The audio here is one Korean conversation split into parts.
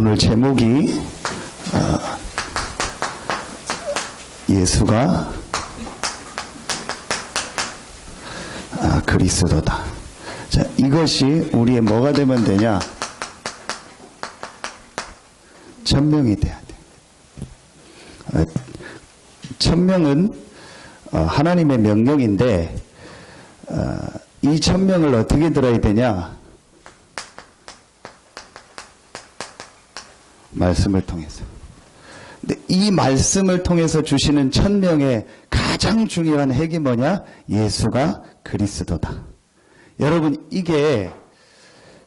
오늘 제목이 예수가 그리스도다. 자, 이것이 우리의 뭐가 되면 되냐? 천명이 돼야 돼. 천명은 하나님의 명령인데 이 천명을 어떻게 들어야 되냐? 말씀을 통해서. 근데 이 말씀을 통해서 주시는 천명의 가장 중요한 핵이 뭐냐? 예수가 그리스도다. 여러분, 이게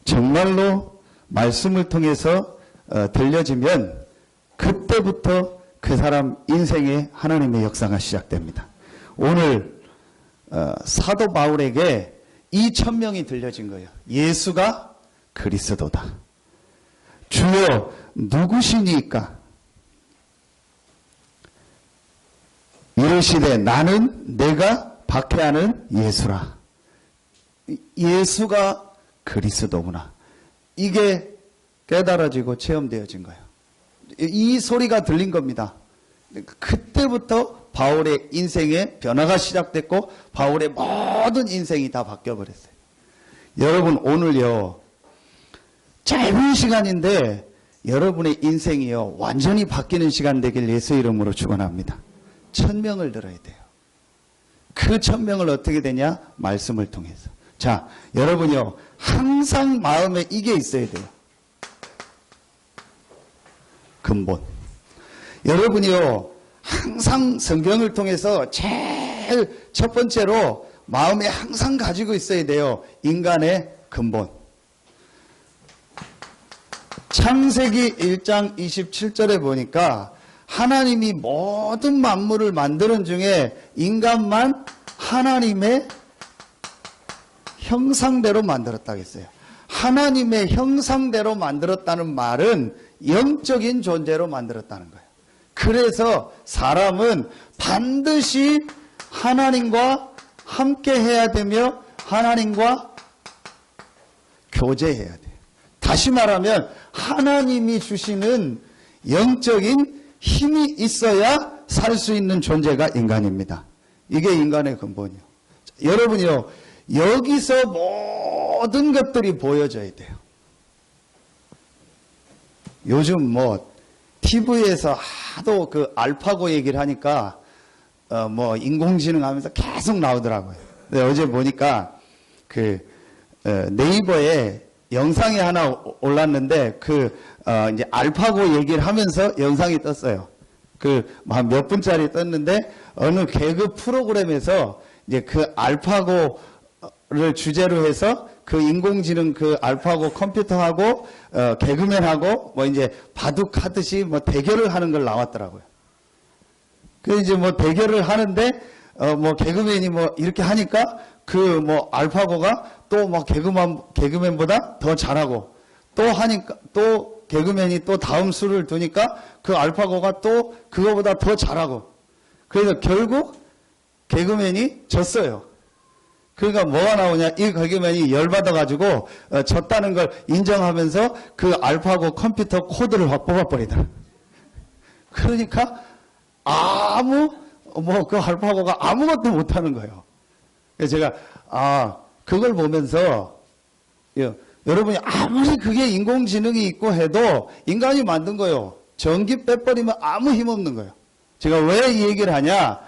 정말로 말씀을 통해서 들려지면 그때부터 그 사람 인생에 하나님의 역사가 시작됩니다. 오늘 사도 바울에게 이 천명이 들려진 거예요. 예수가 그리스도다. 주여 누구시니까? 이르시되 나는 내가 박해하는 예수라. 예수가 그리스도구나. 이게 깨달아지고 체험되어진 거예요. 이 소리가 들린 겁니다. 그때부터 바울의 인생의 변화가 시작됐고 바울의 모든 인생이 다 바뀌어버렸어요. 여러분, 오늘요 짧은 시간인데 여러분의 인생이요 완전히 바뀌는 시간 되길 예수 이름으로 축원합니다. 천명을 들어야 돼요. 그 천명을 어떻게 되냐? 말씀을 통해서. 자, 여러분요 항상 마음에 이게 있어야 돼요. 근본. 여러분이요 항상 성경을 통해서 제일 첫 번째로 마음에 항상 가지고 있어야 돼요. 인간의 근본. 창세기 1장 27절에 보니까 하나님이 모든 만물을 만드는 중에 인간만 하나님의 형상대로 만들었다고 했어요. 하나님의 형상대로 만들었다는 말은 영적인 존재로 만들었다는 거예요. 그래서 사람은 반드시 하나님과 함께 해야 되며 하나님과 교제해야 돼요. 다시 말하면 하나님이 주시는 영적인 힘이 있어야 살 수 있는 존재가 인간입니다. 이게 인간의 근본이요. 여러분이요, 여기서 모든 것들이 보여져야 돼요. 요즘 TV에서 하도 그 알파고 얘기를 하니까 인공지능 하면서 계속 나오더라고요. 근데 어제 보니까 네이버에 영상이 하나 올랐는데 이제 알파고 얘기를 하면서 영상이 떴어요. 한 몇 분짜리 떴는데 어느 개그 프로그램에서 이제 그 알파고를 주제로 해서 그 인공지능 그 알파고 컴퓨터하고 개그맨하고 이제 바둑하듯이 대결을 하는 걸 나왔더라고요. 이제 대결을 하는데 개그맨이 이렇게 하니까 알파고가 또 개그맨보다 더 잘하고 또 하니까 또 개그맨이 또 다음 수를 두니까 그 알파고가 또 그거보다 더 잘하고 그래서 결국 개그맨이 졌어요. 그러니까 뭐가 나오냐? 이 개그맨이 열받아가지고 졌다는 걸 인정하면서 그 알파고 컴퓨터 코드를 확 뽑아버리더라. 그러니까 그 알파고가 아무것도 못하는 거예요. 그래서 제가 그걸 보면서 여러분이 아무리 그게 인공지능이 있고 해도 인간이 만든 거예요. 전기 빼버리면 아무 힘없는 거예요. 제가 왜 이 얘기를 하냐?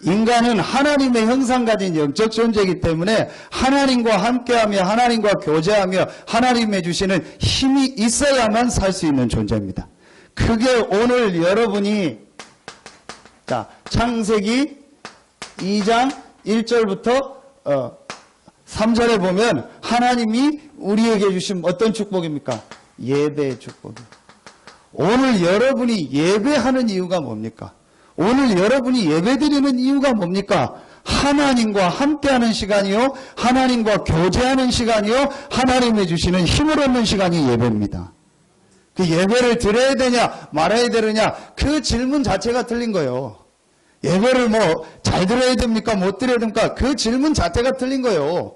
인간은 하나님의 형상 가진 영적 존재이기 때문에 하나님과 함께하며 하나님과 교제하며 하나님의 주시는 힘이 있어야만 살 수 있는 존재입니다. 그게 오늘 여러분이 창세기 2장 1절부터 3절에 보면 하나님이 우리에게 주신 어떤 축복입니까? 예배의 축복이에요. 오늘 여러분이 예배하는 이유가 뭡니까? 오늘 여러분이 예배드리는 이유가 뭡니까? 하나님과 함께하는 시간이요, 하나님과 교제하는 시간이요, 하나님이 주시는 힘을 얻는 시간이 예배입니다. 그 예배를 드려야 되냐 말아야 되느냐 그 질문 자체가 틀린 거예요. 예배를 잘 드려야 됩니까? 못 드려야 됩니까? 그 질문 자체가 틀린 거예요.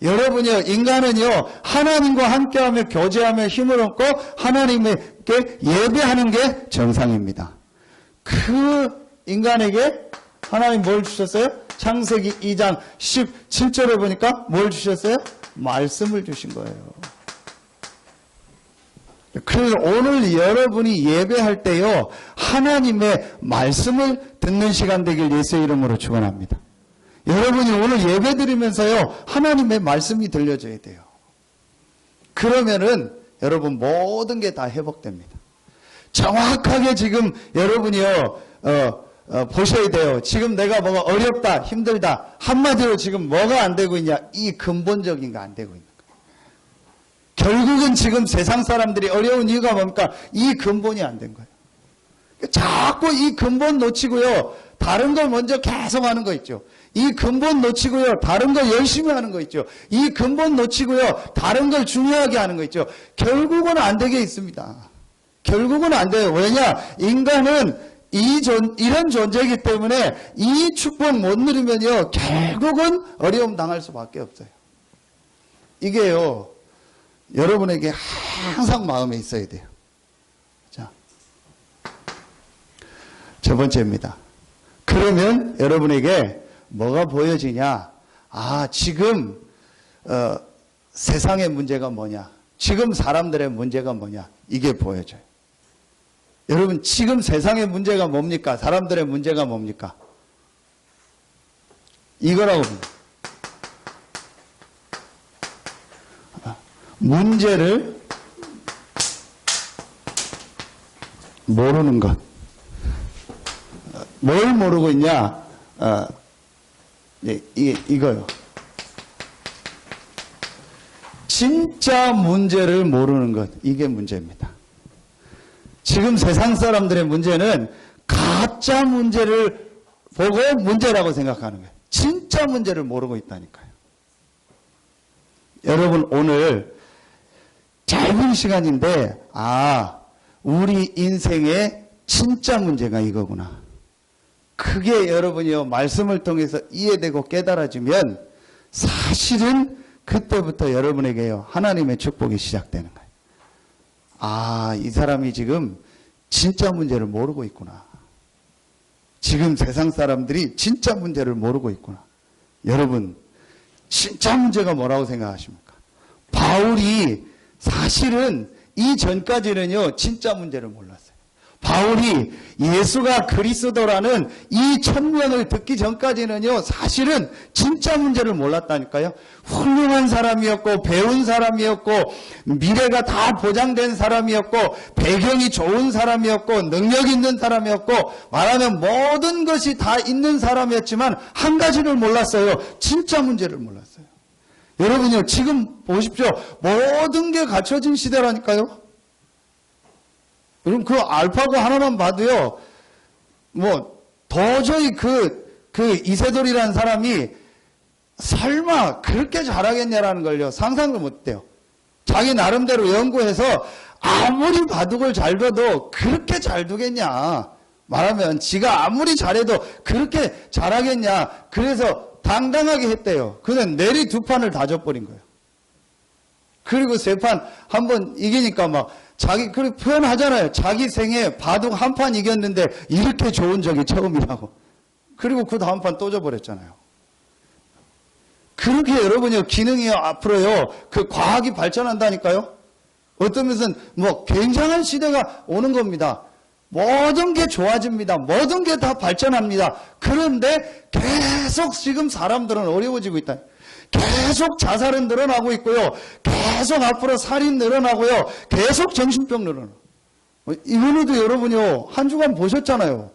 여러분이요, 인간은요, 하나님과 함께하며 교제하며 힘을 얻고 하나님께 예배하는 게 정상입니다. 그 인간에게 하나님 뭘 주셨어요? 창세기 2장 17절에 보니까 뭘 주셨어요? 말씀을 주신 거예요. 오늘 여러분이 예배할 때요, 하나님의 말씀을 듣는 시간 되길 예수의 이름으로 축원합니다. 여러분이 오늘 예배 드리면서요, 하나님의 말씀이 들려줘야 돼요. 그러면은 여러분 모든 게 다 회복됩니다. 정확하게 지금 여러분이요, 보셔야 돼요. 지금 내가 뭐가 어렵다, 힘들다, 한마디로 지금 뭐가 안 되고 있냐, 이 근본적인 거 안 되고 있는 거예요. 결국은 지금 세상 사람들이 어려운 이유가 뭡니까? 이 근본이 안 된 거예요. 자꾸 이 근본 놓치고요, 다른 걸 먼저 계속 하는 거 있죠. 이 근본 놓치고요, 다른 걸 열심히 하는 거 있죠. 이 근본 놓치고요, 다른 걸 중요하게 하는 거 있죠. 결국은 안 되게 있습니다. 결국은 안 돼요. 왜냐? 인간은 이런 존재이기 때문에 이 축복 못 누리면요, 결국은 어려움 당할 수밖에 없어요. 이게요, 여러분에게 항상 마음에 있어야 돼요. 자, 첫 번째입니다. 그러면 여러분에게 뭐가 보여지냐? 아, 지금 세상의 문제가 뭐냐? 지금 사람들의 문제가 뭐냐? 이게 보여져요. 여러분, 지금 세상의 문제가 뭡니까? 사람들의 문제가 뭡니까? 이거라고 봅니다. 문제를 모르는 것. 뭘 모르고 있냐? 이거요. 진짜 문제를 모르는 것. 이게 문제입니다. 지금 세상 사람들의 문제는 가짜 문제를 보고 문제라고 생각하는 거예요. 진짜 문제를 모르고 있다니까요. 여러분, 오늘 짧은 시간인데, 우리 인생의 진짜 문제가 이거구나. 그게 여러분이요, 말씀을 통해서 이해되고 깨달아지면 사실은 그때부터 여러분에게요, 하나님의 축복이 시작되는 거예요. 이 사람이 지금 진짜 문제를 모르고 있구나. 지금 세상 사람들이 진짜 문제를 모르고 있구나. 여러분, 진짜 문제가 뭐라고 생각하십니까? 바울이 사실은 이전까지는요, 진짜 문제를 몰랐어요. 바울이 예수가 그리스도라는 이 천명을 듣기 전까지는요, 사실은 진짜 문제를 몰랐다니까요. 훌륭한 사람이었고, 배운 사람이었고, 미래가 다 보장된 사람이었고, 배경이 좋은 사람이었고, 능력 있는 사람이었고, 말하면 모든 것이 다 있는 사람이었지만 한 가지를 몰랐어요. 진짜 문제를 몰랐어요. 여러분요, 지금 보십시오. 모든 게 갖춰진 시대라니까요. 여러분, 그 알파고 하나만 봐도요, 도저히 이세돌이라는 사람이 설마 그렇게 잘하겠냐라는 걸요, 상상도 못해요. 자기 나름대로 연구해서 아무리 바둑을 잘 둬도 그렇게 잘 두겠냐. 말하면 지가 아무리 잘해도 그렇게 잘하겠냐. 그래서 당당하게 했대요. 그는 내리 두 판을 다 져버린 거예요. 그리고 세 판 한 번 이기니까 그렇게 표현하잖아요. 자기 생에 바둑 한 판 이겼는데 이렇게 좋은 적이 처음이라고. 그리고 그 다음 판 또 져버렸잖아요. 그렇게 여러분이요, 기능이요, 앞으로요, 그 과학이 발전한다니까요. 어떤 면은 굉장한 시대가 오는 겁니다. 모든 게 좋아집니다. 모든 게 다 발전합니다. 그런데 계속 지금 사람들은 어려워지고 있다. 계속 자살은 늘어나고 있고요. 계속 앞으로 살인 늘어나고요. 계속 정신병 늘어나고. 이번에도 여러분이요, 한 주간 보셨잖아요.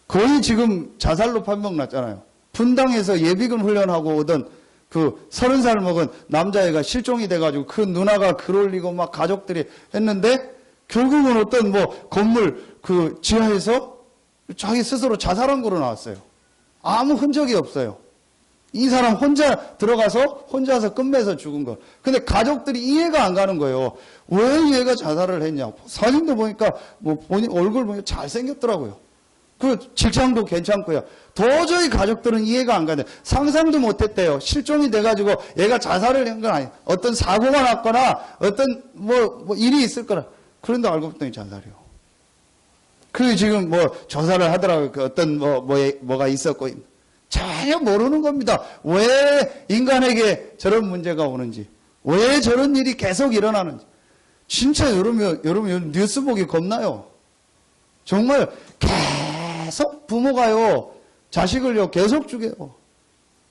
거의 지금 자살로 판명 났잖아요. 분당에서 예비군 훈련하고 오던 그 30살 먹은 남자애가 실종이 돼가지고 그 누나가 글 올리고 가족들이 했는데 결국은 어떤 건물 그 지하에서 자기 스스로 자살한 거로 나왔어요. 아무 흔적이 없어요. 이 사람 혼자 들어가서 혼자서 끝매서 죽은 거. 근데 가족들이 이해가 안 가는 거예요. 왜 얘가 자살을 했냐. 사진도 보니까 본인 얼굴 보니까 잘생겼더라고요. 그 직장도 괜찮고요. 도저히 가족들은 이해가 안 가요. 상상도 못했대요. 실종이 돼가지고 얘가 자살을 한 건 아니에요. 어떤 사고가 났거나 어떤 뭐 일이 있을 거라. 그런데 알고 봤더니 자살이요. 그 지금 조사를 하더라고요. 그 어떤 뭐가 있었고 전혀 모르는 겁니다. 왜 인간에게 저런 문제가 오는지, 왜 저런 일이 계속 일어나는지. 진짜 여러분 뉴스 보기 겁나요. 정말 계속 부모가요, 자식을요, 계속 죽여요.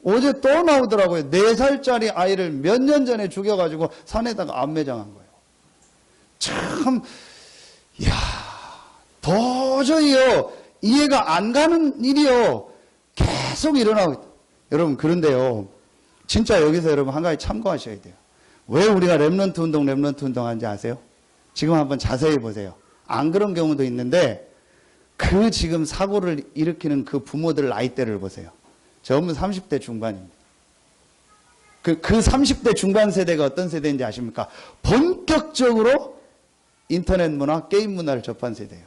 어제 또 나오더라고요. 4살짜리 아이를 몇 년 전에 죽여가지고 산에다가 안매장한 거예요. 참, 도저히요, 이해가 안 가는 일이요, 계속 일어나고 있다. 여러분, 그런데요, 진짜 여기서 여러분 한 가지 참고하셔야 돼요. 왜 우리가 렘넌트 운동 하는지 아세요? 지금 한번 자세히 보세요. 안 그런 경우도 있는데, 그 지금 사고를 일으키는 그 부모들 나이대를 보세요. 전부 30대 중반입니다. 그 30대 중반 세대가 어떤 세대인지 아십니까? 본격적으로 인터넷 문화, 게임 문화를 접한 세대예요.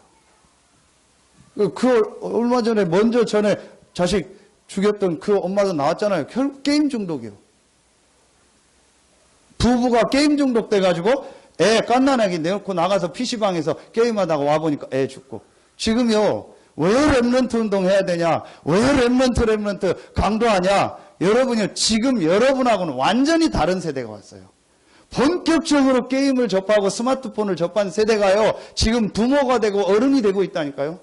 얼마 전에 전에 자식 죽였던 그 엄마도 나왔잖아요. 결국 게임 중독이요. 부부가 게임 중독 돼가지고 애 갓난아기 내놓고 나가서 PC방에서 게임하다가 와보니까 애 죽고. 지금요, 왜 렘넌트 운동 해야 되냐? 왜 렘넌트 강조하냐? 여러분요, 지금 여러분하고는 완전히 다른 세대가 왔어요. 본격적으로 게임을 접하고 스마트폰을 접한 세대가요, 지금 부모가 되고 어른이 되고 있다니까요.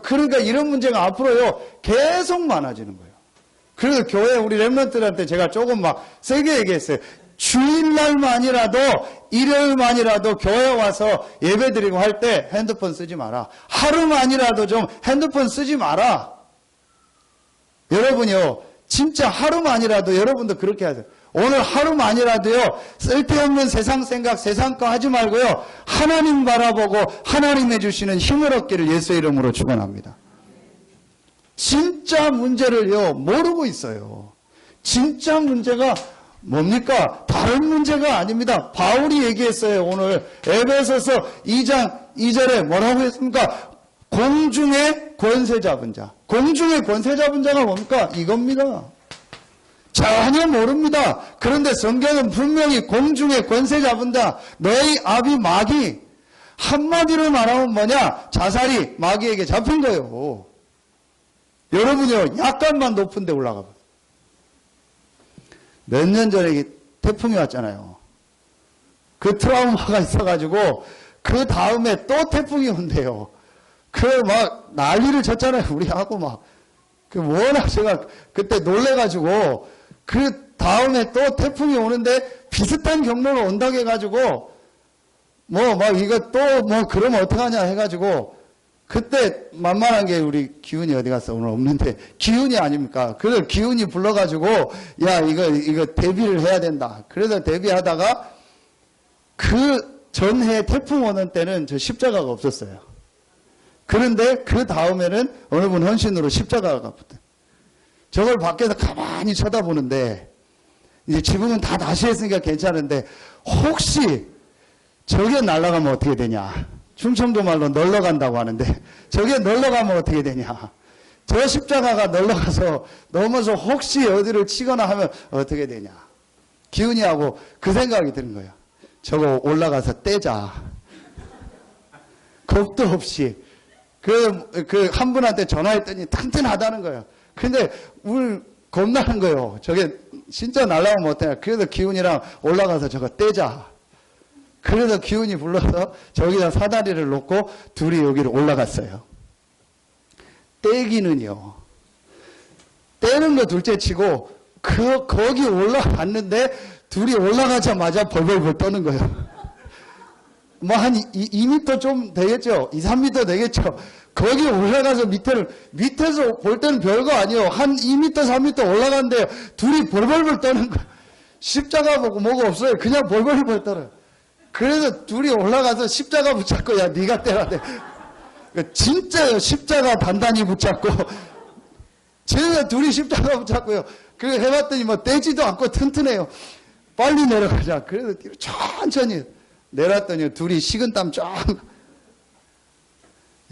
그러니까 이런 문제가 앞으로요, 계속 많아지는 거예요. 그래서 교회 우리 렘넌트들한테 제가 조금 막 세게 얘기했어요. 주일날만이라도, 일요일만이라도 교회 와서 예배드리고 할 때 핸드폰 쓰지 마라. 하루만이라도 좀 핸드폰 쓰지 마라. 여러분요, 진짜 하루만이라도 여러분도 그렇게 하세요. 오늘 하루만이라도요, 쓸데없는 세상 생각, 세상 거 하지 말고요, 하나님 바라보고 하나님의 주시는 힘을 얻기를 예수의 이름으로 축원합니다. 진짜 문제를요, 모르고 있어요. 진짜 문제가 뭡니까? 다른 문제가 아닙니다. 바울이 얘기했어요. 오늘 에베소서 2장 2절에 뭐라고 했습니까? 공중의 권세 잡은 자. 공중의 권세 잡은 자가 뭡니까? 이겁니다. 전혀 모릅니다. 그런데 성경은 분명히 공중의 권세 잡은 자, 너희 아비 마귀, 한마디로 말하면 뭐냐? 자살이 마귀에게 잡힌 거예요. 여러분요, 약간만 높은 데 올라가 봐요. 몇 년 전에 태풍이 왔잖아요. 그 트라우마가 있어가지고 그 다음에 또 태풍이 온대요. 막 난리를 쳤잖아요. 우리하고 막. 워낙 제가 그때 놀래가지고 그 다음에 또 태풍이 오는데 비슷한 경로로 온다고 해가지고 이거 또 그러면 어떡하냐 해가지고 그때 만만한 게 우리 기훈이 어디 갔어? 오늘 없는데. 기훈이 아닙니까? 그래서 기훈이 불러가지고, 야, 이거 데뷔를 해야 된다. 그래서 데뷔하다가 그 전해 태풍 오는 때는 저 십자가가 없었어요. 그런데 그 다음에는 어느 분 헌신으로 십자가가 붙어요. 저걸 밖에서 가만히 쳐다보는데, 이제 지붕은 다 다시 했으니까 괜찮은데, 혹시 저게 날아가면 어떻게 되냐? 충청도 말로 널러간다고 하는데 저게 널러가면 어떻게 되냐. 저 십자가가 넘어서 혹시 어디를 치거나 하면 어떻게 되냐. 기훈이하고 그 생각이 드는 거예요. 저거 올라가서 떼자. 겁도 없이. 한 분한테 전화했더니 튼튼하다는 거예요. 근데 겁나는 거예요. 저게 진짜 날아가면 어떠냐. 그래서 기훈이랑 올라가서 저거 떼자. 그래서 기훈이 불러서 저기다 사다리를 놓고 둘이 여기로 올라갔어요. 떼기는요. 떼는 거 둘째 치고 거기 올라갔는데 둘이 올라가자마자 벌벌벌 떠는 거예요. 한 2m 좀 되겠죠? 2, 3m 되겠죠? 거기 올라가서 밑에서 볼 때는 별거 아니에요. 한 2m, 3m 올라갔는데 둘이 벌벌벌 떠는 거예요. 십자가 보고 뭐가 없어요. 그냥 벌벌벌 떨어요. 그래서 둘이 올라가서 십자가 붙잡고, 야, 네가 떼라. 진짜요. 십자가 단단히 붙잡고. 제가 둘이 십자가 붙잡고요. 해봤더니 떼지도 않고 튼튼해요. 빨리 내려가자. 그래서 뒤로 천천히 내렸더니 둘이 식은땀 쫙.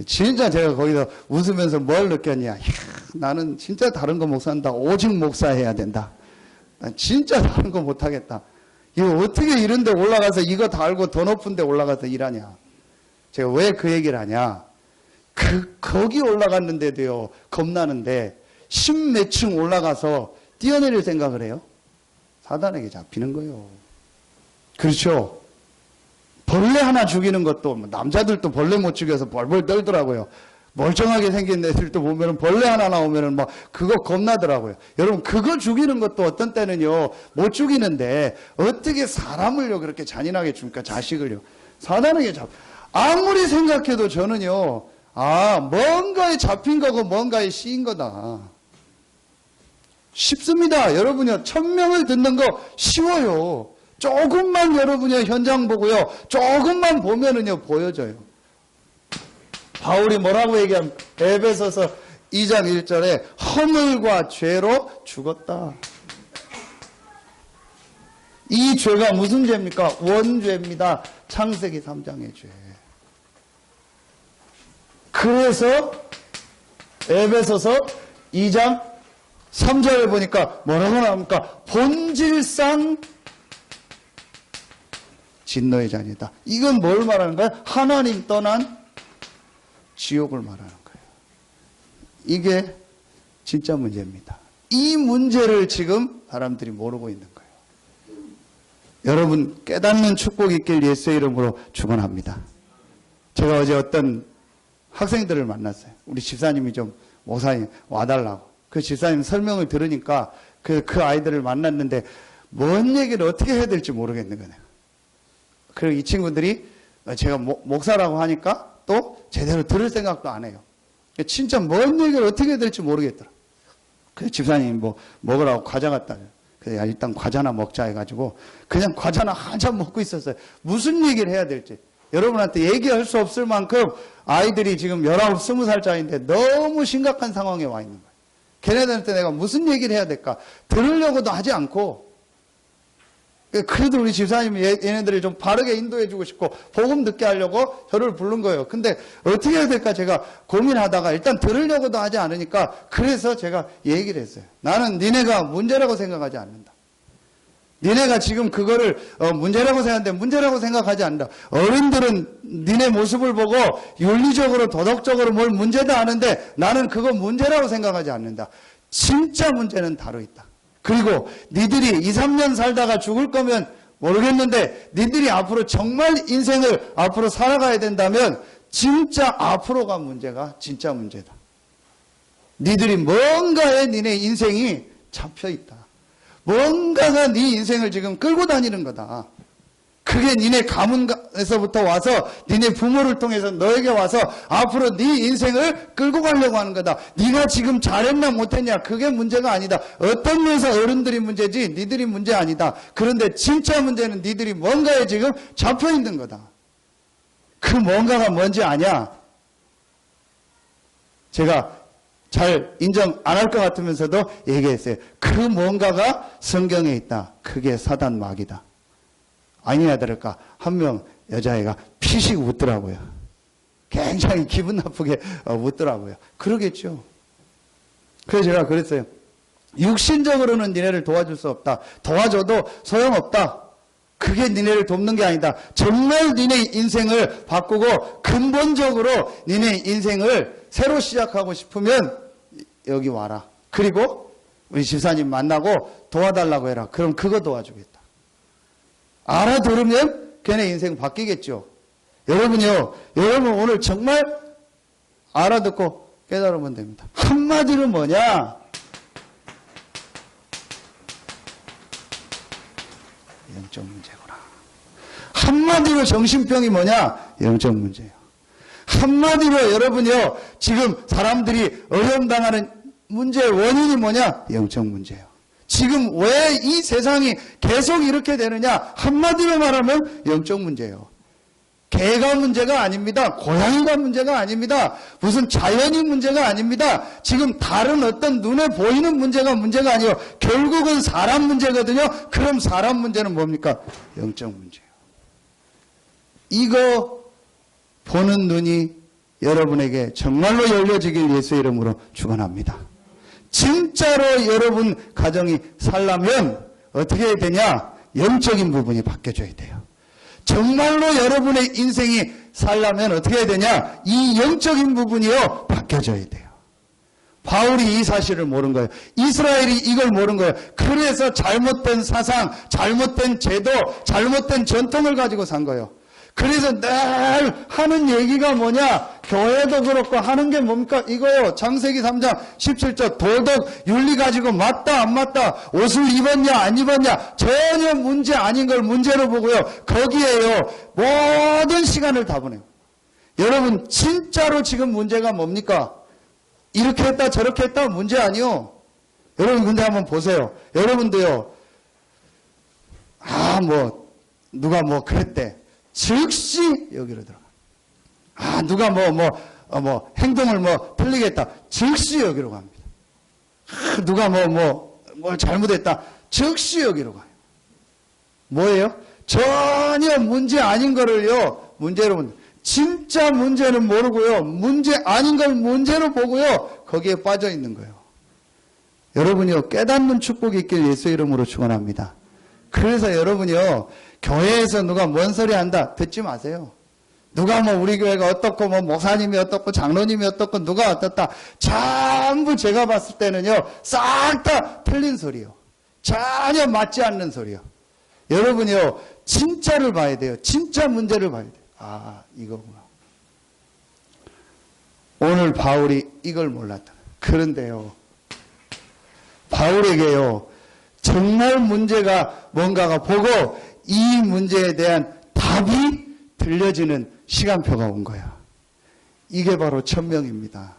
진짜 제가 거기서 웃으면서 뭘 느꼈냐. 이야, 나는 진짜 다른 거 못 산다. 오직 목사해야 된다. 난 진짜 다른 거 못하겠다. 이거 어떻게 이런 데 올라가서 이거 다 알고 더 높은 데 올라가서 일하냐. 제가 왜 그 얘기를 하냐. 거기 올라갔는데도요, 겁나는데, 십몇 층 올라가서 뛰어내릴 생각을 해요. 사단에게 잡히는 거예요. 그렇죠? 벌레 하나 죽이는 것도, 남자들도 벌레 못 죽여서 벌벌 떨더라고요. 멀쩡하게 생긴 애들도 보면은 벌레 하나 나오면은 막 그거 겁나더라고요. 여러분, 그거 죽이는 것도 어떤 때는요, 못 죽이는데, 어떻게 사람을요, 그렇게 잔인하게 죽입니까? 자식을요. 사단에게 아무리 생각해도 저는요, 뭔가에 잡힌 거고 뭔가에 씌인 거다. 쉽습니다. 여러분요, 1000명을 듣는 거 쉬워요. 조금만 여러분요, 현장 보고요, 조금만 보면은요, 보여져요. 바울이 뭐라고 얘기하면, 에베소서 2장 1절에 허물과 죄로 죽었다. 이 죄가 무슨 죄입니까? 원죄입니다. 창세기 3장의 죄. 그래서 에베소서 2장 3절에 보니까 뭐라고 나옵니까? 본질상 진노의 자녀다. 이건 뭘 말하는 거야? 하나님 떠난 지옥을 말하는 거예요. 이게 진짜 문제입니다. 이 문제를 지금 사람들이 모르고 있는 거예요. 여러분, 깨닫는 축복 있길 예수의 이름으로 축원합니다. 제가 어제 어떤 학생들을 만났어요. 우리 집사님이 좀 목사님 와달라고. 그 집사님 설명을 들으니까 그 아이들을 만났는데 뭔 얘기를 어떻게 해야 될지 모르겠는 거예요. 그리고 이 친구들이 제가 목사라고 하니까 또 제대로 들을 생각도 안 해요. 진짜 뭔 얘기를 어떻게 해야 될지 모르겠더라. 그래서 집사님이 먹으라고 과자 갖다 줘요. 그래서 야, 일단 과자나 먹자 해가지고 그냥 과자나 한참 먹고 있었어요. 무슨 얘기를 해야 될지. 여러분한테 얘기할 수 없을 만큼 아이들이 지금 19, 20살짜리인데 너무 심각한 상황에 와 있는 거예요. 걔네들한테 내가 무슨 얘기를 해야 될까? 들으려고도 하지 않고, 그래도 우리 집사님이 얘네들을 좀 바르게 인도해주고 싶고 복음 듣게 하려고 저를 부른 거예요. 근데 어떻게 해야 될까 제가 고민하다가 일단 들으려고도 하지 않으니까 그래서 제가 얘기를 했어요. 나는 니네가 문제라고 생각하지 않는다. 니네가 지금 그거를 문제라고 생각하는데 문제라고 생각하지 않는다. 어른들은 니네 모습을 보고 윤리적으로 도덕적으로 뭘 문제다 하는데 나는 그거 문제라고 생각하지 않는다. 진짜 문제는 다루 있다. 그리고 니들이 2, 3년 살다가 죽을 거면 모르겠는데 니들이 앞으로 정말 인생을 앞으로 살아가야 된다면 진짜 앞으로가 문제가 진짜 문제다. 니들이 뭔가에 니네 인생이 잡혀 있다. 뭔가가 네 인생을 지금 끌고 다니는 거다. 그게 니네 가문에서부터 와서 니네 부모를 통해서 너에게 와서 앞으로 네 인생을 끌고 가려고 하는 거다. 네가 지금 잘했나 못했냐 그게 문제가 아니다. 어떤 면에서 어른들이 문제지 니들이 문제 아니다. 그런데 진짜 문제는 니들이 뭔가에 지금 잡혀 있는 거다. 그 뭔가가 뭔지 아냐? 제가 잘 인정 안 할 것 같으면서도 얘기했어요. 그 뭔가가 성경에 있다. 그게 사단 마귀다. 아니냐 다를까 한 명 여자애가 피식 웃더라고요. 굉장히 기분 나쁘게 웃더라고요. 그러겠죠. 그래서 제가 그랬어요. 육신적으로는 니네를 도와줄 수 없다. 도와줘도 소용없다. 그게 니네를 돕는 게 아니다. 정말 니네 인생을 바꾸고 근본적으로 니네 인생을 새로 시작하고 싶으면 여기 와라. 그리고 우리 집사님 만나고 도와달라고 해라. 그럼 그거 도와주겠다. 알아들으면 걔네 인생 바뀌겠죠. 여러분요, 여러분 오늘 정말 알아듣고 깨달으면 됩니다. 한마디로 뭐냐? 영적 문제구나. 한마디로 정신병이 뭐냐? 영적 문제예요. 한마디로 여러분요, 지금 사람들이 어려움당하는 문제의 원인이 뭐냐? 영적 문제예요. 지금 왜 이 세상이 계속 이렇게 되느냐? 한마디로 말하면 영적 문제예요. 개가 문제가 아닙니다. 고양이가 문제가 아닙니다. 무슨 자연이 문제가 아닙니다. 지금 다른 어떤 눈에 보이는 문제가 아니에요. 결국은 사람 문제거든요. 그럼 사람 문제는 뭡니까? 영적 문제예요. 이거 보는 눈이 여러분에게 정말로 열려지길 예수의 이름으로 축원합니다. 진짜로 여러분 가정이 살려면 어떻게 해야 되냐? 영적인 부분이 바뀌어져야 돼요. 정말로 여러분의 인생이 살려면 어떻게 해야 되냐? 이 영적인 부분이요, 바뀌어져야 돼요. 바울이 이 사실을 모른 거예요. 이스라엘이 이걸 모른 거예요. 그래서 잘못된 사상, 잘못된 제도, 잘못된 전통을 가지고 산 거예요. 그래서 늘 하는 얘기가 뭐냐? 교회도 그렇고 하는 게 뭡니까? 이거요. 창세기 3장 17절 도덕 윤리 가지고 맞다 안 맞다, 옷을 입었냐 안 입었냐, 전혀 문제 아닌 걸 문제로 보고요. 거기에요 모든 시간을 다 보내요. 여러분 진짜로 지금 문제가 뭡니까? 이렇게 했다 저렇게 했다 문제 아니요. 여러분 근데 한번 보세요. 여러분도요, 누가 그랬대. 즉시 여기로 들어가. 누가 행동을 틀리겠다. 즉시 여기로 갑니다. 누가 뭘 잘못했다. 즉시 여기로 가요. 뭐예요? 전혀 문제 아닌 거를요, 문제로 본다. 진짜 문제는 모르고요, 문제 아닌 걸 문제로 보고요, 거기에 빠져 있는 거예요. 여러분이요, 깨닫는 축복이 있길 예수 이름으로 축원합니다. 그래서 여러분이요, 교회에서 누가 뭔 소리 한다 듣지 마세요. 누가 우리 교회가 어떻고 목사님이 어떻고 장로님이 어떻고 누가 어떻다, 전부 제가 봤을 때는요 싹 다 틀린 소리요. 전혀 맞지 않는 소리요. 여러분이요 진짜를 봐야 돼요. 진짜 문제를 봐야 돼요. 이거구나. 오늘 바울이 이걸 몰랐다. 그런데요, 바울에게요 정말 문제가 뭔가가 보고 이 문제에 대한 답이 들려지는 시간표가 온 거야. 이게 바로 천명입니다.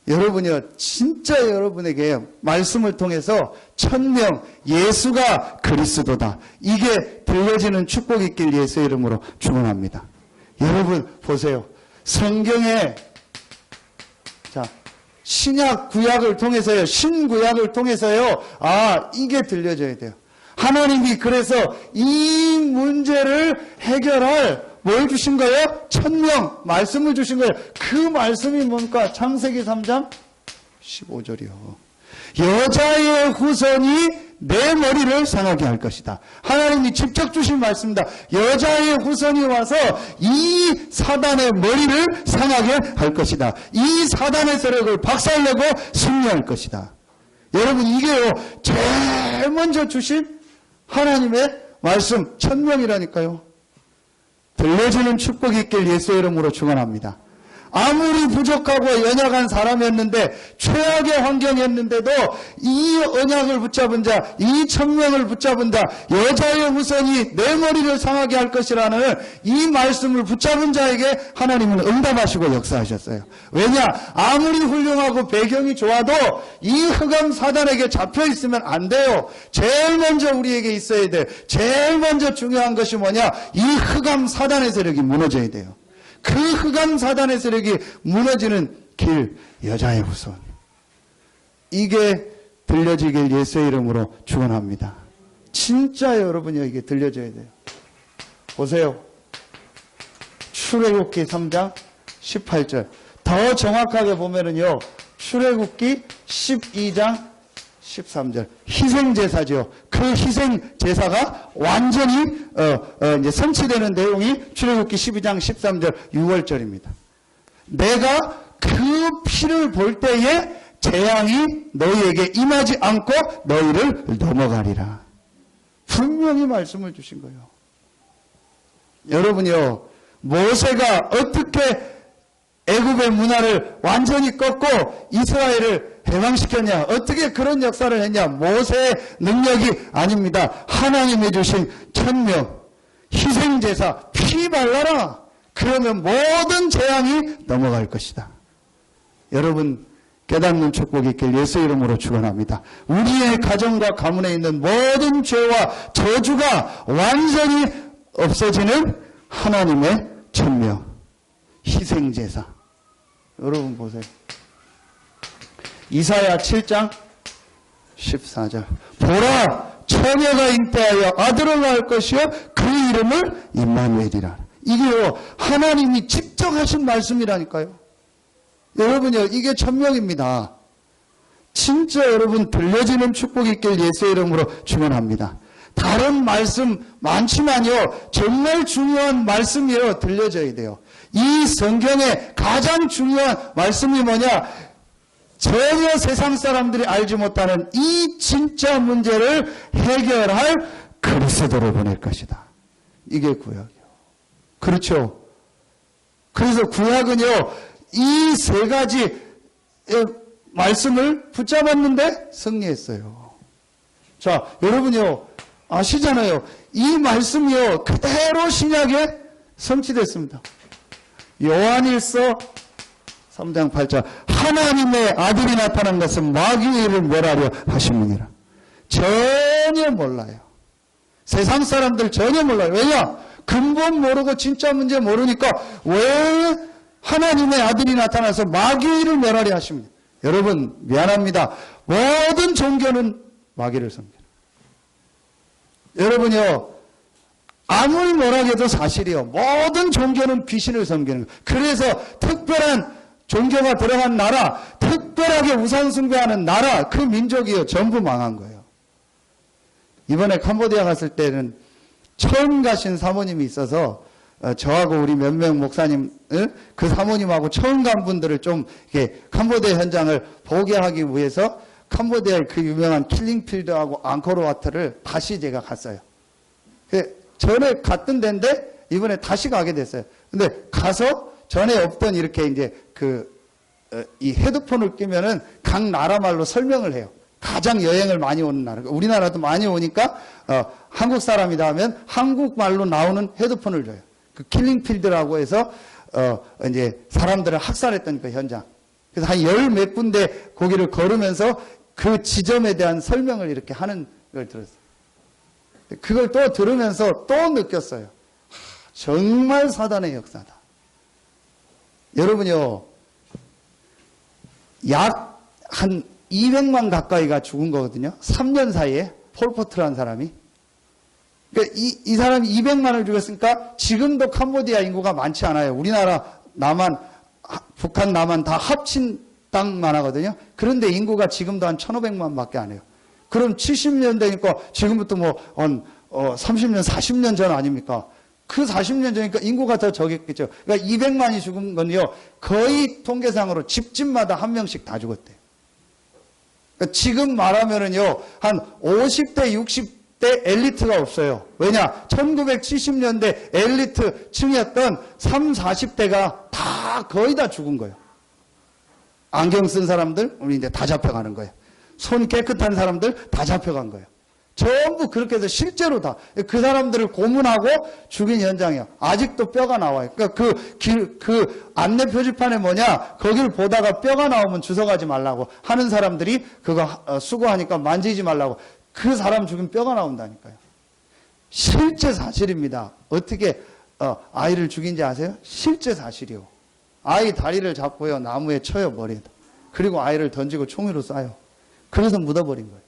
여러분이요, 진짜 여러분에게 말씀을 통해서 천명, 예수가 그리스도다, 이게 들려지는 축복이 있길 예수의 이름으로 축원합니다. 여러분 보세요. 성경에 신약 구약을 통해서요, 신구약을 통해서요, 이게 들려져야 돼요. 하나님이 그래서 이 문제를 해결할 뭘 주신 거예요? 천명, 말씀을 주신 거예요. 그 말씀이 뭡니까? 창세기 3장 15절이요. 여자의 후손이 내 머리를 상하게 할 것이다. 하나님이 직접 주신 말씀입니다. 여자의 후손이 와서 이 사단의 머리를 상하게 할 것이다. 이 사단의 세력을 박살내고 승리할 것이다. 여러분 이게요 제일 먼저 주신 하나님의 말씀, 천명이라니까요. 들려주는 축복이 있길 예수의 이름으로 축원합니다. 아무리 부족하고 연약한 사람이었는데, 최악의 환경이었는데도 이 언약을 붙잡은 자, 이 천명을 붙잡은 자, 여자의 후손이 내 머리를 상하게 할 것이라는 이 말씀을 붙잡은 자에게 하나님은 응답하시고 역사하셨어요. 왜냐? 아무리 훌륭하고 배경이 좋아도 이 흑암 사단에게 잡혀 있으면 안 돼요. 제일 먼저 우리에게 있어야 돼. 제일 먼저 중요한 것이 뭐냐? 이 흑암 사단의 세력이 무너져야 돼요. 그 흑암 사단의 세력이 무너지는 길, 여자의 후손. 이게 들려지길 예수의 이름으로 축원합니다. 진짜 여러분이 이게 들려져야 돼요. 보세요. 출애굽기 3장 18절. 더 정확하게 보면은요, 출애굽기 12장 13절. 희생제사죠. 그 희생제사가 완전히 이제 성취되는 내용이 출애굽기 12장 13절 6월절입니다. 내가 그 피를 볼 때에 재앙이 너희에게 임하지 않고 너희를 넘어가리라. 분명히 말씀을 주신 거예요. 여러분이요, 모세가 어떻게 애굽의 문화를 완전히 꺾고 이스라엘을 해방시켰냐? 어떻게 그런 역사를 했냐? 모세의 능력이 아닙니다. 하나님이 주신 천명, 희생제사, 피 발라라. 그러면 모든 재앙이 넘어갈 것이다. 여러분 깨닫는 축복이 있길 예수 이름으로 축원합니다. 우리의 가정과 가문에 있는 모든 죄와 저주가 완전히 없어지는 하나님의 천명, 희생제사. 여러분 보세요. 이사야 7장 14절. 보라, 처녀가 잉태하여 아들을 낳을 것이요 그 이름을 임마누엘이라. 이게요, 하나님이 직접 하신 말씀이라니까요. 여러분요, 이게 천명입니다. 진짜 여러분 들려지는 축복이 있길 예수의 이름으로 축원합니다. 다른 말씀 많지만요, 정말 중요한 말씀이에요. 들려져야 돼요. 이 성경의 가장 중요한 말씀이 뭐냐? 전혀 세상 사람들이 알지 못하는 이 진짜 문제를 해결할 그리스도를 보낼 것이다. 이게 구약이요. 그렇죠. 그래서 구약은요, 이 세 가지 말씀을 붙잡았는데 승리했어요. 자, 여러분요, 아시잖아요. 이 말씀이요, 그대로 신약에 성취됐습니다. 요한일서 3장 8절, 하나님의 아들이 나타난 것은 마귀의 일을 멸하려 하심이니라. 전혀 몰라요. 세상 사람들 전혀 몰라요. 왜냐? 근본 모르고 진짜 문제 모르니까 왜 하나님의 아들이 나타나서 마귀의 일을 멸하려 하십니까? 여러분 미안합니다. 모든 종교는 마귀를 섬겨요. 여러분요, 아무리 뭐라 해도 사실이요. 모든 종교는 귀신을 섬기는 거예요. 그래서 특별한 종교가 들어간 나라, 특별하게 우상 숭배하는 나라, 그 민족이요, 전부 망한 거예요. 이번에 캄보디아 갔을 때는 처음 가신 사모님이 있어서 저하고 우리 몇 명 목사님, 그 사모님하고 처음 간 분들을 좀 이렇게 캄보디아 현장을 보게 하기 위해서 캄보디아의 그 유명한 킬링필드하고 앙코르와트를 다시 제가 갔어요. 전에 갔던 데인데 이번에 다시 가게 됐어요. 근데 가서 전에 없던 이렇게 이제 이 헤드폰을 끼면은 각 나라 말로 설명을 해요. 가장 여행을 많이 오는 나라. 우리나라도 많이 오니까 한국 사람이다 하면 한국말로 나오는 헤드폰을 줘요. 그 킬링필드라고 해서 이제 사람들을 학살했던 그 현장. 그래서 한 열 몇 군데 거기를 걸으면서 그 지점에 대한 설명을 이렇게 하는 걸 들었어요. 그걸 또 들으면서 또 느꼈어요. 정말 사단의 역사다. 여러분요, 약 한 200만 가까이가 죽은 거거든요. 3년 사이에 폴포트라는 사람이. 그러니까 이 사람이 200만을 죽였으니까 지금도 캄보디아 인구가 많지 않아요. 우리나라, 남한, 북한, 남한 다 합친 땅만 하거든요. 그런데 인구가 지금도 한 1,500만 밖에 안 해요. 그럼 70년 되니까 지금부터 한 30년, 40년 전 아닙니까? 그 40년 전이니까 인구가 더 적겠죠. 그러니까 200만이 죽은 건요, 거의 통계상으로 집집마다 한 명씩 다 죽었대요. 그러니까 지금 말하면은요, 한 50대, 60대 엘리트가 없어요. 왜냐? 1970년대 엘리트 층이었던 30, 40대가 다 거의 다 죽은 거예요. 안경 쓴 사람들, 우리 이제 다 잡혀가는 거예요. 손 깨끗한 사람들 다 잡혀간 거예요. 전부 그렇게 해서 실제로 다 그 사람들을 고문하고 죽인 현장이에요. 아직도 뼈가 나와요. 그러니까 그 안내 표지판에 뭐냐, 거길 보다가 뼈가 나오면 주워가지 말라고 하는 사람들이 그거 수고하니까 만지지 말라고, 그 사람 죽인 뼈가 나온다니까요. 실제 사실입니다. 어떻게 아이를 죽인지 아세요? 실제 사실이요. 아이 다리를 잡고요, 나무에 쳐요, 머리에다. 그리고 아이를 던지고 총으로 쏴요. 그래서 묻어버린 거예요.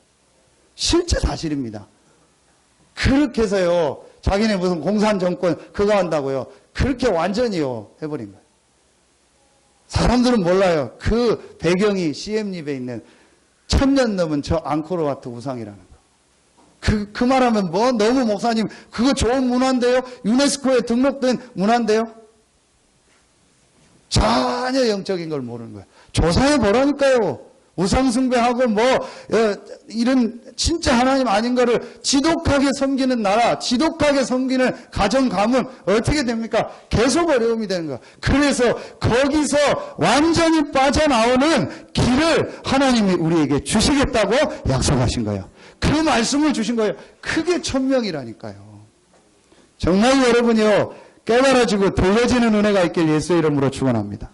실제 사실입니다. 그렇게 해서요, 자기네 무슨 공산정권 그거 한다고요. 그렇게 완전히요, 해버린 거예요. 사람들은 몰라요. 그 배경이 시엠립에 있는 1000년 넘은 저 앙코르와트 우상이라는 거. 그 말하면 너무 목사님, 그거 좋은 문화인데요? 유네스코에 등록된 문화인데요? 전혀 영적인 걸 모르는 거예요. 조사해 보라니까요. 우상숭배하고 이런 진짜 하나님 아닌 거를 지독하게 섬기는 나라, 지독하게 섬기는 가정, 가문 어떻게 됩니까? 계속 어려움이 되는 거예요. 그래서 거기서 완전히 빠져나오는 길을 하나님이 우리에게 주시겠다고 약속하신 거예요. 그 말씀을 주신 거예요. 그게 천명이라니까요. 정말 여러분이요, 깨달아지고 들려지는 은혜가 있길 예수의 이름으로 축원합니다.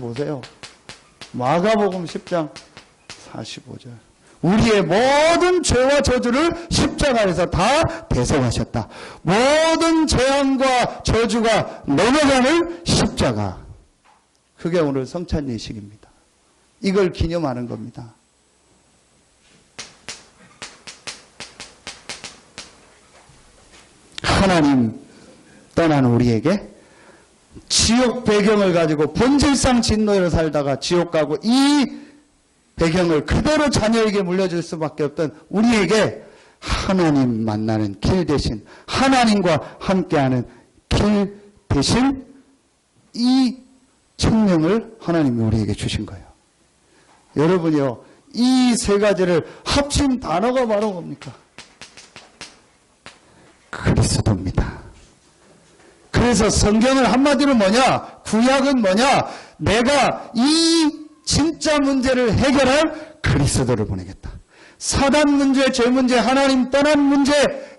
보세요. 마가복음 10장 45절. 우리의 모든 죄와 저주를 십자가에서 다 대속하셨다. 모든 재앙과 저주가 넘어가는 십자가. 그게 오늘 성찬 예식입니다. 이걸 기념하는 겁니다. 하나님, 떠난 우리에게 지옥 배경을 가지고 본질상 진노로 살다가 지옥 가고 이 배경을 그대로 자녀에게 물려줄 수밖에 없던 우리에게 하나님 만나는 길 대신, 하나님과 함께하는 길 대신 이 천명을 하나님이 우리에게 주신 거예요. 여러분이요, 이 세 가지를 합친 단어가 바로 뭡니까? 그리스도입니다. 그래서 성경은 한마디로 뭐냐? 구약은 뭐냐? 내가 이 진짜 문제를 해결할 그리스도를 보내겠다. 사단 문제, 죄 문제, 하나님 떠난 문제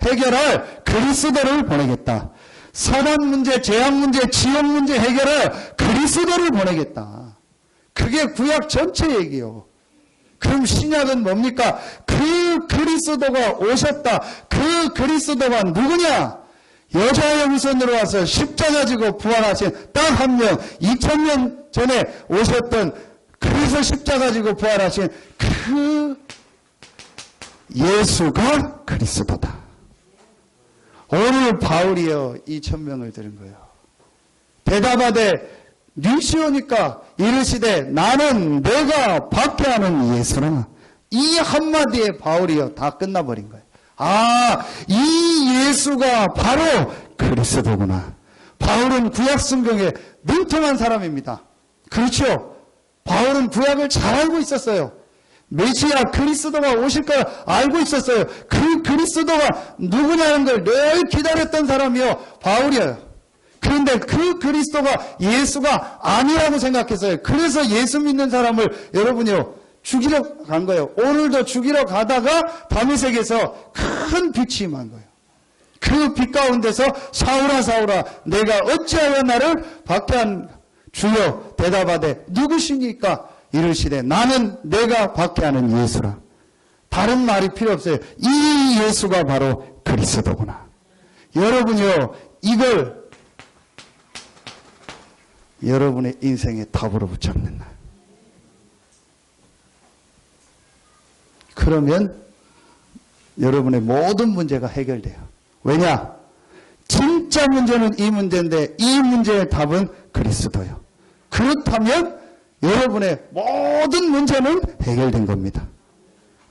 해결할 그리스도를 보내겠다. 사단 문제, 재앙 문제, 지옥 문제 해결할 그리스도를 보내겠다. 그게 구약 전체 얘기요. 그럼 신약은 뭡니까? 그 그리스도가 오셨다. 그 그리스도가 누구냐? 여자의 후손으로 와서 십자가 지고 부활하신 딱 한 명, 2000년 전에 오셨던, 그래서 십자가 지고 부활하신 그 예수가 그리스도다. 오늘 바울이요, 이 천명을 들은 거예요. 대답하되 니시오니까 이르시되 나는 내가 박해하는 예수라. 이 한마디에 바울이요, 다 끝나버린 거예요. 아, 이 예수가 바로 그리스도구나. 바울은 구약 성경에 능통한 사람입니다. 그렇죠? 바울은 구약을 잘 알고 있었어요. 메시아 그리스도가 오실 걸 알고 있었어요. 그 그리스도가 누구냐는 걸 늘 기다렸던 사람이요, 바울이에요. 그런데 그 그리스도가 예수가 아니라고 생각했어요. 그래서 예수 믿는 사람을 여러분이요, 죽이러 간 거예요. 오늘도 죽이러 가다가 다메섹에서 큰 빛이 임한 거예요. 그 빛 가운데서 사울아 사울아 내가 어찌하여 나를 박해한 주여 대답하되 누구시니까 이르시되 나는 내가 박해하는 예수라. 다른 말이 필요 없어요. 이 예수가 바로 그리스도구나. 여러분이요, 이걸 여러분의 인생의 답으로 붙잡는 날. 그러면 여러분의 모든 문제가 해결돼요. 왜냐? 진짜 문제는 이 문제인데 이 문제의 답은 그리스도요. 그렇다면 여러분의 모든 문제는 해결된 겁니다.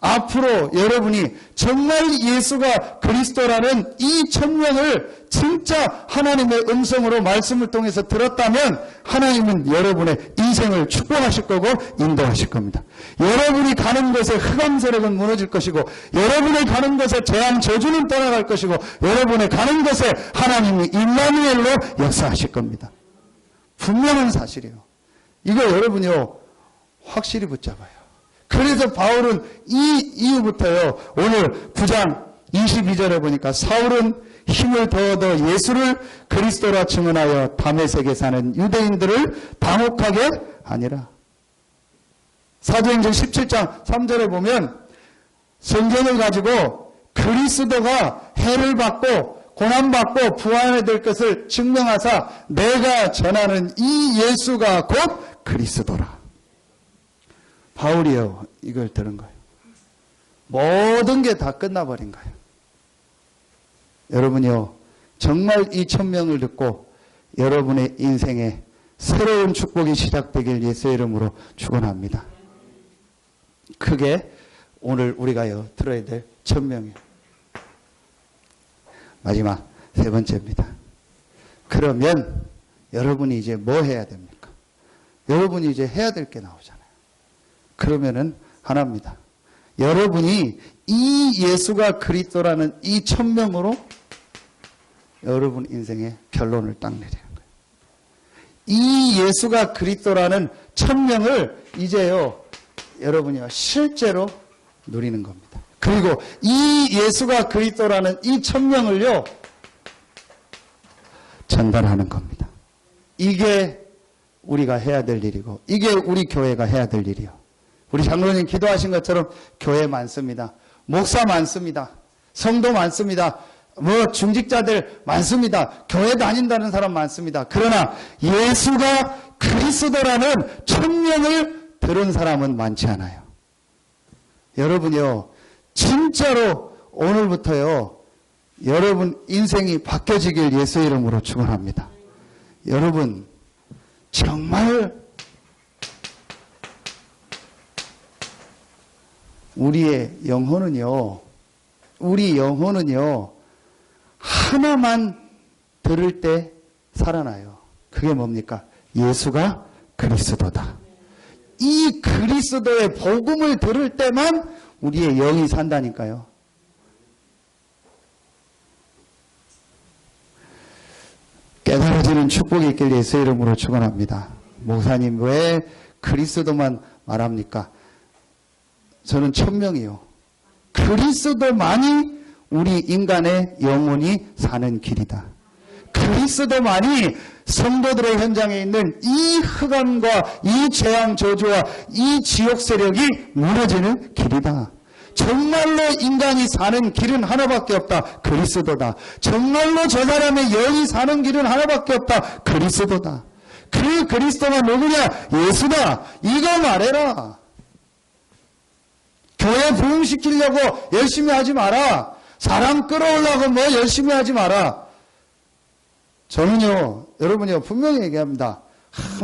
앞으로 여러분이 정말 예수가 그리스도라는 이 천명을 진짜 하나님의 음성으로 말씀을 통해서 들었다면 하나님은 여러분의 인생을 축복하실 거고 인도하실 겁니다. 여러분이 가는 곳에 흑암세력은 무너질 것이고 여러분이 가는 곳에 재앙 저주는 떠나갈 것이고 여러분이 가는 곳에 하나님이 임마누엘로 역사하실 겁니다. 분명한 사실이에요. 이거 여러분이요, 확실히 붙잡아요. 그래서 바울은 이 이후부터요, 오늘 9장 22절에 보니까 사울은 힘을 더 얻어 예수를 그리스도라 증언하여 다메섹에 사는 유대인들을 당혹하게 하니라. 사도행전 17장 3절에 보면 성경을 가지고 그리스도가 해를 받고 고난받고 부활해야 될 것을 증명하사 내가 전하는 이 예수가 곧 그리스도라. 바울이요, 이걸 들은 거예요. 모든 게 다 끝나버린 거예요. 여러분이요, 정말 이 천명을 듣고 여러분의 인생에 새로운 축복이 시작되길 예수의 이름으로 축원합니다. 그게 오늘 우리가요, 들어야 될 천명이에요. 마지막 세 번째입니다. 그러면 여러분이 이제 뭐 해야 됩니까? 여러분이 이제 해야 될 게 나오잖아요. 그러면은 하나입니다. 여러분이 이 예수가 그리스도라는 이 천명으로 여러분 인생의 결론을 딱 내리는 거예요. 이 예수가 그리스도라는 천명을 이제요, 여러분이요, 실제로 누리는 겁니다. 그리고 이 예수가 그리스도라는 이 천명을요, 전달하는 겁니다. 이게 우리가 해야 될 일이고 이게 우리 교회가 해야 될 일이요. 우리 장로님 기도하신 것처럼 교회 많습니다. 목사 많습니다. 성도 많습니다. 중직자들 많습니다. 교회 다닌다는 사람 많습니다. 그러나 예수가 그리스도라는 천명을 들은 사람은 많지 않아요. 여러분이요, 진짜로 오늘부터요, 여러분 인생이 바뀌어지길 예수의 이름으로 축원합니다. 여러분 정말 우리 영혼은요 하나만 들을 때 살아나요. 그게 뭡니까? 예수가 그리스도다. 이 그리스도의 복음을 들을 때만 우리의 영이 산다니까요. 깨달아지는 축복이 있길 예수의 이름으로 축원합니다. 목사님 왜 그리스도만 말합니까? 저는 천명이요. 그리스도만이 우리 인간의 영혼이 사는 길이다. 그리스도만이 성도들의 현장에 있는 이 흑암과 이 재앙 저주와 이 지옥 세력이 무너지는 길이다. 정말로 인간이 사는 길은 하나밖에 없다. 그리스도다. 정말로 저 사람의 영이 사는 길은 하나밖에 없다. 그리스도다. 그 그리스도가 누구냐? 예수다. 이거 말해라. 교회 부흥시키려고 열심히 하지 마라. 사람 끌어오려고 뭐 열심히 하지 마라. 저는요, 여러분이요, 분명히 얘기합니다.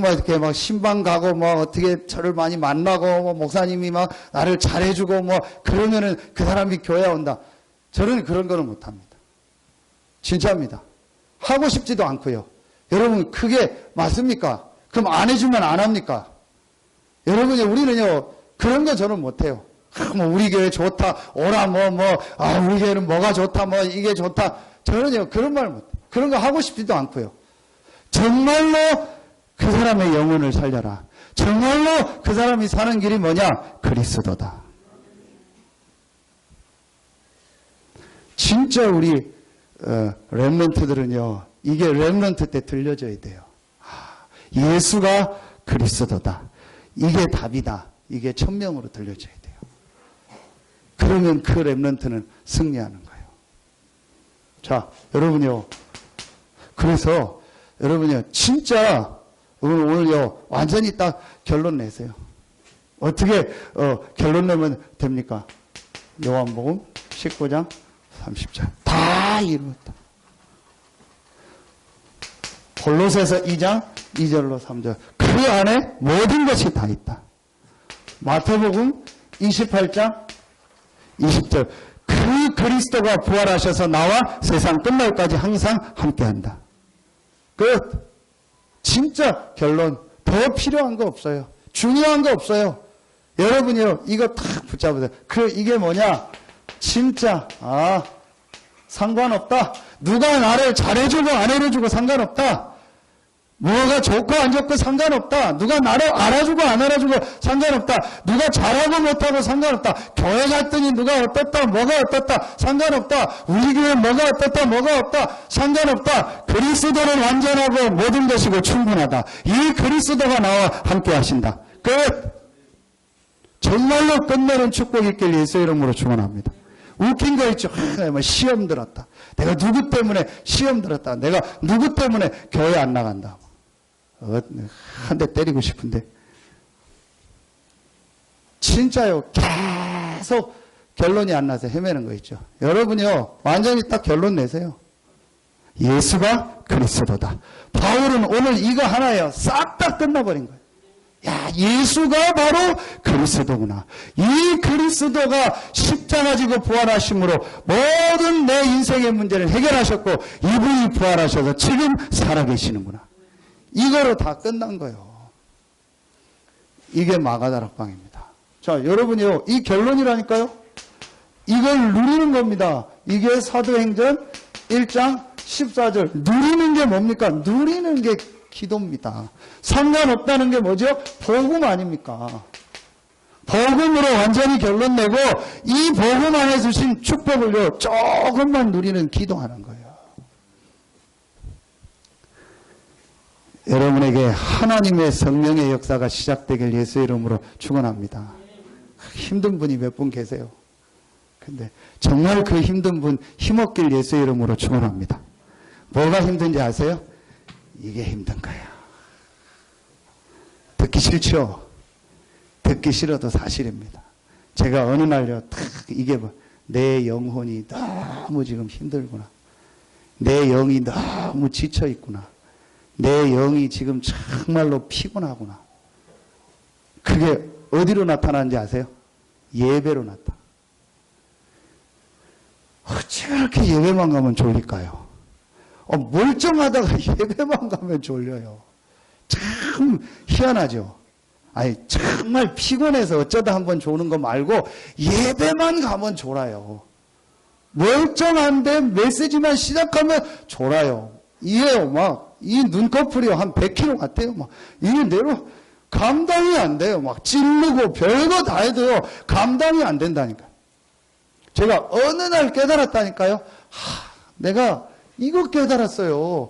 막 이렇게 막 신방 가고 뭐 어떻게 저를 많이 만나고 뭐 목사님이 막 나를 잘해주고 뭐 그러면은 그 사람이 교회에 온다. 저는 그런 거는 못합니다. 진짜입니다. 하고 싶지도 않고요. 여러분 그게 맞습니까? 그럼 안 해주면 안 합니까? 여러분이 우리는요 그런 거 저는 못해요. 뭐 우리 교회 좋다 오라 우리 교회는 뭐가 좋다 뭐 이게 좋다. 저는요 그런 말 못해요. 그런 거 하고 싶지도 않고요. 정말로 그 사람의 영혼을 살려라. 정말로 그 사람이 사는 길이 뭐냐? 그리스도다. 진짜 우리 렘넌트들은요. 이게 렘넌트 때 들려줘야 돼요. 예수가 그리스도다. 이게 답이다. 이게 천명으로 들려줘야 돼요. 그러면 그 렘넌트는 승리하는 거예요. 자, 여러분요. 그래서 여러분요. 진짜 오늘요 완전히 딱 결론 내세요. 어떻게 결론 내면 됩니까? 요한복음 19장 30절 다 이루었다. 골로새서 2장 2절로 3절 그 안에 모든 것이 다 있다. 마태복음 28장 20절 그 그리스도가 부활하셔서 나와 세상 끝날까지 항상 함께한다. 끝. 진짜 결론. 더 필요한 거 없어요. 중요한 거 없어요. 여러분이요 이거 탁 붙잡으세요. 이게 뭐냐? 진짜 상관없다. 누가 나를 잘해주고 안 해주고 상관없다. 뭐가 좋고 안 좋고 상관없다. 누가 나를 알아주고 안 알아주고 상관없다. 누가 잘하고 못하고 상관없다. 교회 갔더니 누가 어떻다 뭐가 어떻다 상관없다. 우리 교회 뭐가 어떻다 뭐가 없다 상관없다. 그리스도는 완전하고 모든 것이고 충분하다. 이 그리스도가 나와 함께 하신다. 끝. 정말로 끝내는 축복이 있길 예수의 이름으로 축원합니다. 웃긴 거 있죠. 시험 들었다. 내가 누구 때문에 시험 들었다. 내가 누구 때문에 교회 안 나간다. 한 대 때리고 싶은데. 진짜요. 계속 결론이 안 나서 헤매는 거 있죠. 여러분요. 완전히 딱 결론 내세요. 예수가 그리스도다. 바울은 오늘 이거 하나예요. 싹 다 끝나버린 거예요. 야, 예수가 바로 그리스도구나. 이 그리스도가 십자가 지고 부활하심으로 모든 내 인생의 문제를 해결하셨고 이분이 부활하셔서 지금 살아계시는구나. 이거로 다 끝난 거예요. 이게 마가다락방입니다. 자, 여러분이요. 이 결론이라니까요. 이걸 누리는 겁니다. 이게 사도행전 1장 14절. 누리는 게 뭡니까? 누리는 게 기도입니다. 상관없다는 게 뭐죠? 복음 아닙니까? 복음으로 완전히 결론 내고 이 복음 안에 주신 축복을요 조금만 누리는 기도하는 거예요. 여러분에게 하나님의 성령의 역사가 시작되길 예수의 이름으로 축원합니다. 힘든 분이 몇 분 계세요. 근데 정말 그 힘든 분 힘없길 예수의 이름으로 축원합니다. 뭐가 힘든지 아세요? 이게 힘든 거예요. 듣기 싫죠? 듣기 싫어도 사실입니다. 제가 어느 날요, 탁, 이게 내 영혼이 너무 지금 힘들구나. 내 영이 너무 지쳐 있구나. 내 영이 지금 정말로 피곤하구나. 그게 어디로 나타나는지 아세요? 예배로 나타나. 어찌 그렇게 예배만 가면 졸릴까요? 멀쩡하다가 예배만 가면 졸려요. 참 희한하죠. 아니 정말 피곤해서 어쩌다 한번 조는 거 말고 예배만 가면 졸아요. 멀쩡한데 메시지만 시작하면 졸아요. 이게요, 이 눈꺼풀이 한 100kg 같아요. 이게 내로 감당이 안 돼요. 찌르고 별거 다 해도요, 감당이 안 된다니까. 제가 어느 날 깨달았다니까요. 내가 이거 깨달았어요.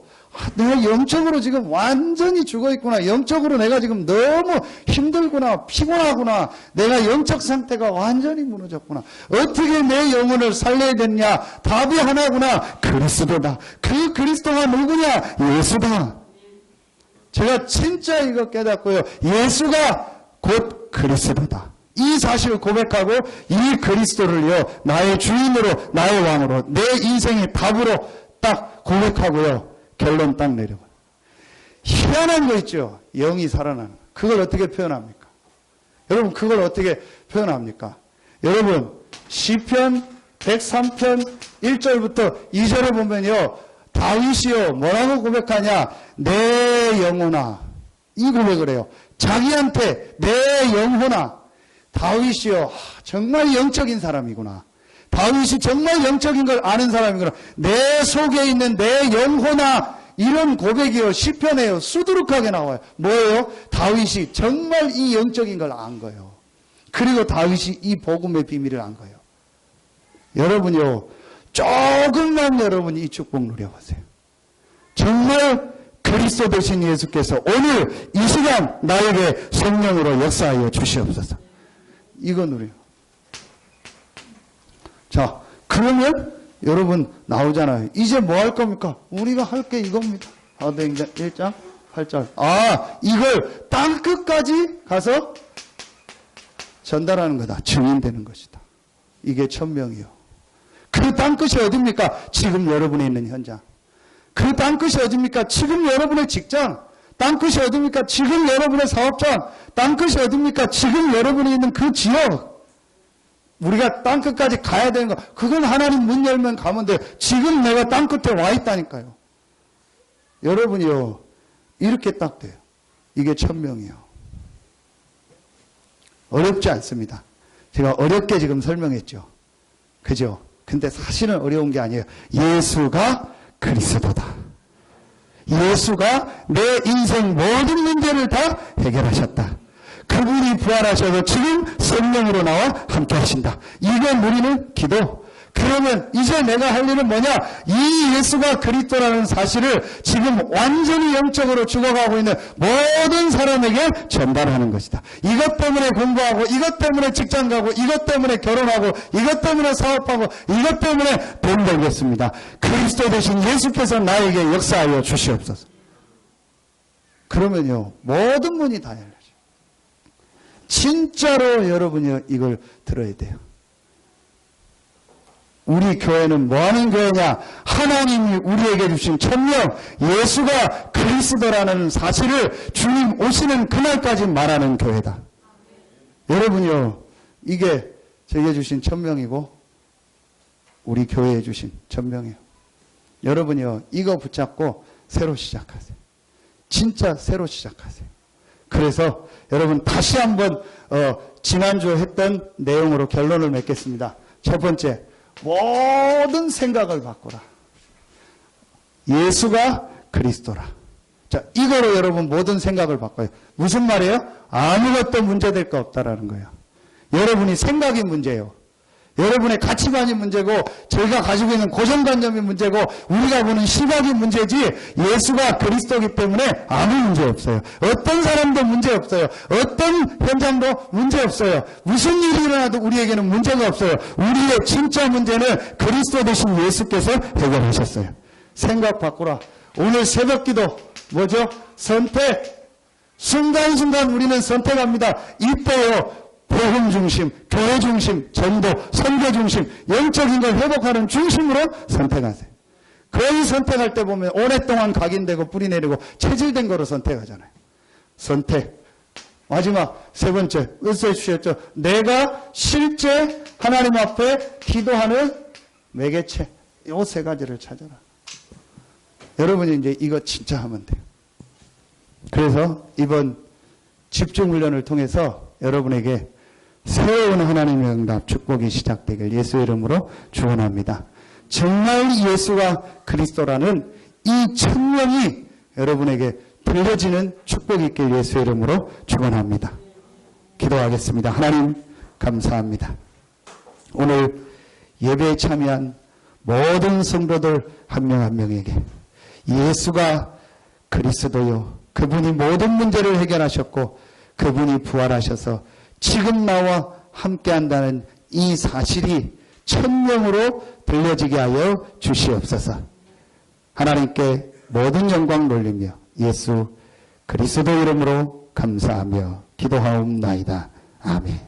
내가 영적으로 지금 완전히 죽어 있구나. 영적으로 내가 지금 너무 힘들구나. 피곤하구나. 내가 영적 상태가 완전히 무너졌구나. 어떻게 내 영혼을 살려야 되냐? 답이 하나구나. 그리스도다. 그 그리스도가 누구냐? 예수다. 제가 진짜 이거 깨닫고요. 예수가 곧 그리스도다. 이 사실을 고백하고 이 그리스도를요, 나의 주인으로, 나의 왕으로, 내 인생의 답으로 딱 고백하고요. 결론 딱 내려가. 희한한 거 있죠. 영이 살아나는. 그걸 어떻게 표현합니까? 여러분 그걸 어떻게 표현합니까? 여러분 시편 103편 1절부터 2절에 보면요. 다윗이요 뭐라고 고백하냐? 내 영혼아. 이 고백을 해요. 자기한테 내 영혼아. 다윗이요 정말 영적인 사람이구나. 다윗이 정말 영적인 걸 아는 사람이구나. 내 속에 있는 내 영혼아. 이런 고백이요. 시편에요. 수두룩하게 나와요. 뭐예요? 다윗이 정말 이 영적인 걸 안 거예요. 그리고 다윗이 이 복음의 비밀을 안 거예요. 여러분요. 조금만 여러분이 이 축복 누려보세요. 정말 그리스도 되신 예수께서 오늘 이 시간 나에게 성령으로 역사하여 주시옵소서. 이거 누려요. 자, 그러면 여러분 나오잖아요. 이제 뭐 할 겁니까? 우리가 할 게 이겁니다. 사도행전 1장 8절. 이걸 땅 끝까지 가서 전달하는 거다. 증인되는 것이다. 이게 천명이요. 그 땅 끝이 어딥니까? 지금 여러분이 있는 현장. 그 땅 끝이 어딥니까? 지금 여러분의 직장. 땅 끝이 어딥니까? 지금 여러분의 사업장. 땅 끝이 어딥니까? 지금 여러분이 있는 그 지역. 우리가 땅끝까지 가야 되는 거, 그건 하나님 문 열면 가면 돼요. 지금 내가 땅끝에 와 있다니까요. 여러분이요, 이렇게 딱 돼요. 이게 천명이요. 어렵지 않습니다. 제가 어렵게 지금 설명했죠. 그죠? 근데 사실은 어려운 게 아니에요. 예수가 그리스도다. 예수가 내 인생 모든 문제를 다 해결하셨다. 그분이 부활하셔서 지금 성령으로 나와 함께 하신다. 이거 누리는 기도. 그러면 이제 내가 할 일은 뭐냐? 이 예수가 그리스도라는 사실을 지금 완전히 영적으로 죽어가고 있는 모든 사람에게 전달하는 것이다. 이것 때문에 공부하고, 이것 때문에 직장 가고, 이것 때문에 결혼하고, 이것 때문에 사업하고, 이것 때문에 돈 벌겠습니다. 그리스도 되신 예수께서 나에게 역사하여 주시옵소서. 그러면요, 모든 문이 다 열려요. 진짜로 여러분이 이걸 들어야 돼요. 우리 교회는 뭐하는 교회냐? 하나님이 우리에게 주신 천명, 예수가 그리스도라는 사실을 주님 오시는 그날까지 말하는 교회다. 여러분이요, 이게 제게 주신 천명이고 우리 교회에 주신 천명이에요. 여러분이요, 이거 붙잡고 새로 시작하세요. 진짜 새로 시작하세요. 그래서 여러분 다시 한번 지난주 했던 내용으로 결론을 맺겠습니다. 첫 번째, 모든 생각을 바꾸라. 예수가 그리스도라. 자, 이거로 여러분 모든 생각을 바꿔요. 무슨 말이에요? 아무것도 문제될 거 없다라는 거예요. 여러분이 생각이 문제예요. 여러분의 가치관이 문제고, 저희가 가지고 있는 고정관념이 문제고, 우리가 보는 시각이 문제지, 예수가 그리스도이기 때문에 아무 문제 없어요. 어떤 사람도 문제 없어요. 어떤 현장도 문제 없어요. 무슨 일이 일어나도 우리에게는 문제가 없어요. 우리의 진짜 문제는 그리스도 되신 예수께서 해결하셨어요. 생각 바꾸라. 오늘 새벽 기도 뭐죠? 선택. 순간순간 우리는 선택합니다. 이때요, 복음 중심, 교회 중심, 전도, 선교 중심, 영적인 걸 회복하는 중심으로 선택하세요. 거의 선택할 때 보면 오랫동안 각인되고 뿌리 내리고 체질된 거로 선택하잖아요. 선택. 마지막 세 번째 으쌰 주셨죠. 내가 실제 하나님 앞에 기도하는 매개체. 요 세 가지를 찾아라. 여러분이 이제 이거 진짜 하면 돼요. 그래서 이번 집중훈련을 통해서 여러분에게 새로운 하나님의 응답 축복이 시작되길 예수의 이름으로 축원합니다. 정말 예수가 그리스도라는 이 천명이 여러분에게 들려지는 축복이 있길 예수의 이름으로 축원합니다. 기도하겠습니다. 하나님 감사합니다. 오늘 예배에 참여한 모든 성도들 한 명 한 명에게 예수가 그리스도요, 그분이 모든 문제를 해결하셨고 그분이 부활하셔서 지금 나와 함께한다는 이 사실이 천명으로 들려지게 하여 주시옵소서. 하나님께 모든 영광 돌리며 예수 그리스도 이름으로 감사하며 기도하옵나이다. 아멘.